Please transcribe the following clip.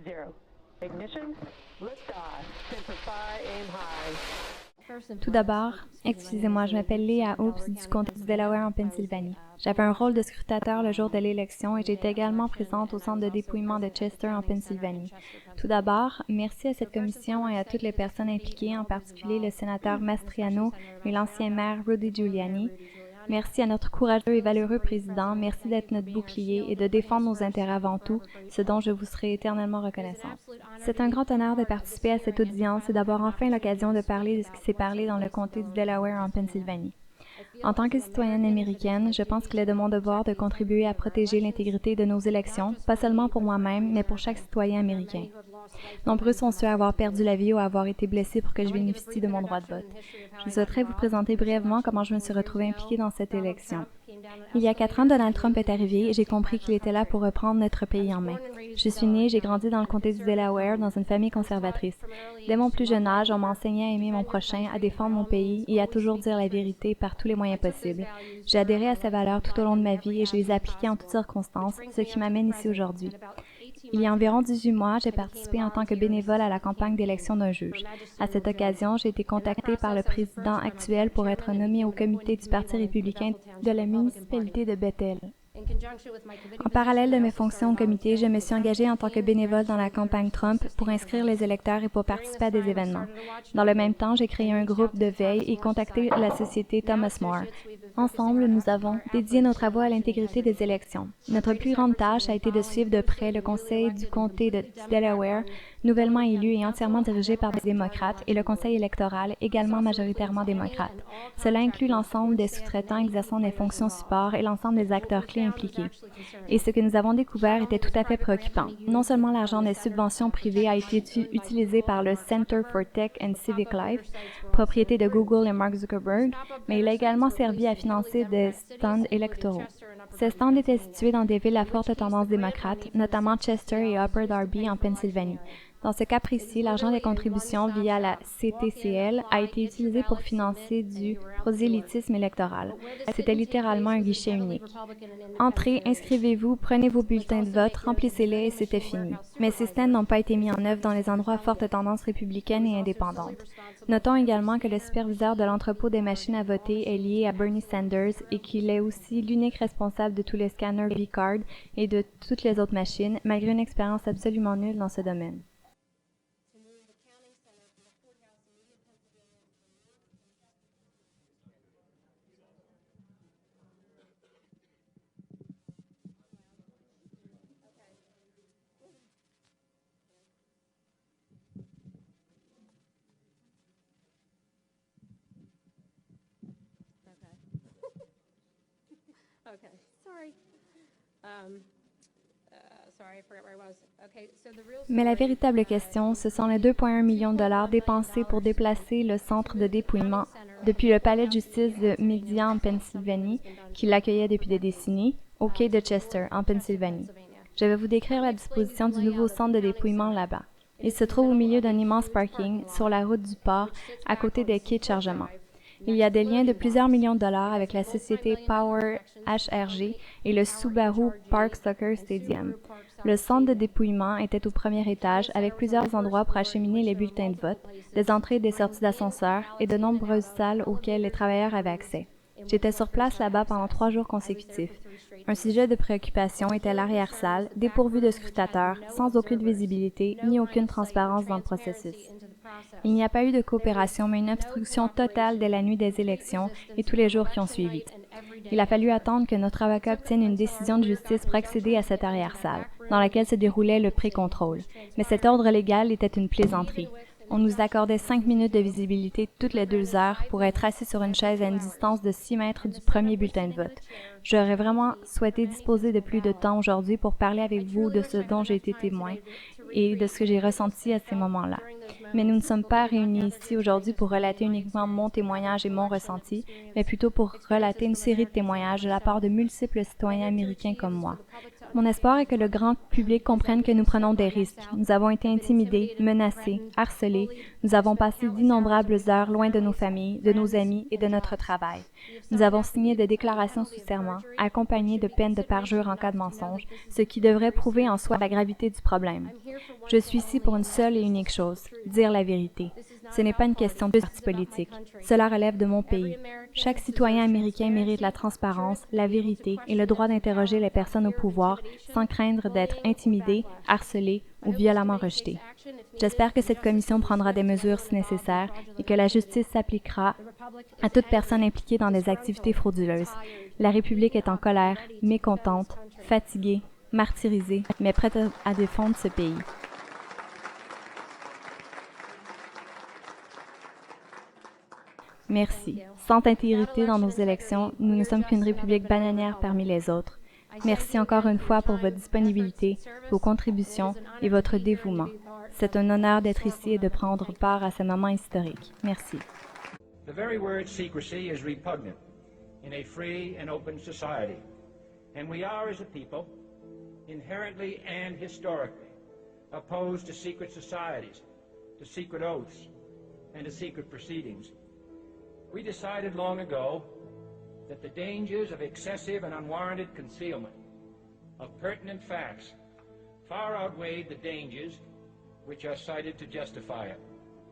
0. Ignition. Liftoff. Simplify. Aim high. Tout d'abord, excusez-moi, je m'appelle Léa Hoops du comté du Delaware en Pennsylvanie. J'avais un rôle de scrutateur le jour de l'élection et j'étais également présente au centre de dépouillement de Chester en Pennsylvanie. Tout d'abord, merci à cette commission et à toutes les personnes impliquées, en particulier le sénateur Mastriano et l'ancien maire Rudy Giuliani. Merci à notre courageux et valeureux président, merci d'être notre bouclier et de défendre nos intérêts avant tout, ce dont je vous serai éternellement reconnaissante. C'est un grand honneur de participer à cette audience et d'avoir enfin l'occasion de parler de ce qui s'est parlé dans le comté du Delaware en Pennsylvanie. En tant que citoyenne américaine, je pense qu'il est de mon devoir de contribuer à protéger l'intégrité de nos élections, pas seulement pour moi-même, mais pour chaque citoyen américain. Nombreux sont ceux à avoir perdu la vie ou à avoir été blessés pour que je bénéficie de mon droit de vote. Je souhaiterais vous présenter brièvement comment je me suis retrouvée impliquée dans cette élection. Il y a 4 ans, Donald Trump est arrivé et j'ai compris qu'il était là pour reprendre notre pays en main. Je suis née et j'ai grandi dans le comté du Delaware dans une famille conservatrice. Dès mon plus jeune âge, on m'enseignait à aimer mon prochain, à défendre mon pays et à toujours dire la vérité par tous les moyens possibles. J'ai adhéré à ces valeurs tout au long de ma vie et je les ai appliquées en toutes circonstances, ce qui m'amène ici aujourd'hui. Il y a environ 18 mois, j'ai participé en tant que bénévole à la campagne d'élection d'un juge. À cette occasion, j'ai été contactée par le président actuel pour être nommée au comité du Parti républicain de la municipalité de Bethel. En parallèle de mes fonctions au comité, je me suis engagée en tant que bénévole dans la campagne Trump pour inscrire les électeurs et pour participer à des événements. Dans le même temps, j'ai créé un groupe de veille et contacté la société Thomas More. Ensemble, nous avons dédié nos travaux à l'intégrité des élections. Notre plus grande tâche a été de suivre de près le conseil du comté du Delaware, nouvellement élu et entièrement dirigé par des démocrates, et le conseil électoral, également majoritairement démocrate. Cela inclut l'ensemble des sous-traitants exerçant des fonctions support et l'ensemble des acteurs clés impliqués. Et ce que nous avons découvert était tout à fait préoccupant. Non seulement l'argent des subventions privées a été utilisé par le Center for Tech and Civic Life, propriété de Google et Mark Zuckerberg, mais il a également servi à financer des stands électoraux. Ces stands étaient situés dans des villes à forte tendance démocrate, notamment Chester et Upper Darby en Pennsylvanie. Dans ce cas précis, l'argent des contributions via la CTCL a été utilisé pour financer du prosélytisme électoral. C'était littéralement un guichet unique. Entrez, inscrivez-vous, prenez vos bulletins de vote, remplissez-les et c'était fini. Mais ces stands n'ont pas été mis en œuvre dans les endroits à forte tendance républicaine et indépendante. Notons également que le superviseur de l'entrepôt des machines à voter est lié à Bernie Sanders et qu'il est aussi l'unique responsable de tous les scanners V-Card et de toutes les autres machines, malgré une expérience absolument nulle dans ce domaine. Okay, sorry. Sorry, I forgot where I was. Okay, so the real Mais la véritable question, ce sont les 2,1 millions de dollars dépensés pour déplacer le centre de dépouillement depuis le palais de justice de Medina en Pennsylvanie, qui l'accueillait depuis des décennies, au quai de Chester, en Pennsylvanie. Je vais vous décrire la disposition du nouveau centre de dépouillement là-bas. Il se trouve au milieu d'un immense parking, sur la route du port, à côté des quais de chargement. Il y a des liens de plusieurs millions de dollars avec la société Power HRG et le Subaru Park Soccer Stadium. Le centre de dépouillement était au premier étage avec plusieurs endroits pour acheminer les bulletins de vote, des entrées et des sorties d'ascenseurs et de nombreuses salles auxquelles les travailleurs avaient accès. J'étais sur place là-bas pendant 3 jours consécutifs. Un sujet de préoccupation était l'arrière-salle, dépourvue de scrutateurs, sans aucune visibilité ni aucune transparence dans le processus. Il n'y a pas eu de coopération, mais une obstruction totale dès la nuit des élections et tous les jours qui ont suivi. Il a fallu attendre que notre avocat obtienne une décision de justice pour accéder à cette arrière-salle, dans laquelle se déroulait le pré-contrôle. Mais cet ordre légal était une plaisanterie. On nous accordait 5 minutes de visibilité toutes les 2 heures pour être assis sur une chaise à une distance de 6 mètres du premier bulletin de vote. J'aurais vraiment souhaité disposer de plus de temps aujourd'hui pour parler avec vous de ce dont j'ai été témoin et de ce que j'ai ressenti à ces moments-là. Mais nous ne sommes pas réunis ici aujourd'hui pour relater uniquement mon témoignage et mon ressenti, mais plutôt pour relater une série de témoignages de la part de multiples citoyens américains comme moi. Mon espoir est que le grand public comprenne que nous prenons des risques. Nous avons été intimidés, menacés, harcelés. Nous avons passé d'innombrables heures loin de nos familles, de nos amis et de notre travail. Nous avons signé des déclarations sous serment, accompagnées de peines de parjure en cas de mensonge, ce qui devrait prouver en soi la gravité du problème. Je suis ici pour une seule et unique chose, dire la vérité. Ce n'est pas une question de parti politique. Cela relève de mon pays. Chaque citoyen américain mérite la transparence, la vérité et le droit d'interroger les personnes au pouvoir sans craindre d'être intimidé, harcelé ou violemment rejeté. J'espère que cette commission prendra des mesures si nécessaire et que la justice s'appliquera à toute personne impliquée dans des activités frauduleuses. La République est en colère, mécontente, fatiguée, martyrisée, mais prête à défendre ce pays. Merci. Sans intégrité dans nos élections, nous ne sommes qu'une république bananière parmi les autres. Merci encore une fois pour votre disponibilité, vos contributions et votre dévouement. C'est un honneur d'être ici et de prendre part à ce moment historique. Merci. The very word secrecy is repugnant in a free and open society, and we are, as a people, inherently and historically opposed to secret societies, to secret oaths, and to secret proceedings. We decided long ago that the dangers of excessive and unwarranted concealment of pertinent facts far outweighed the dangers which are cited to justify it.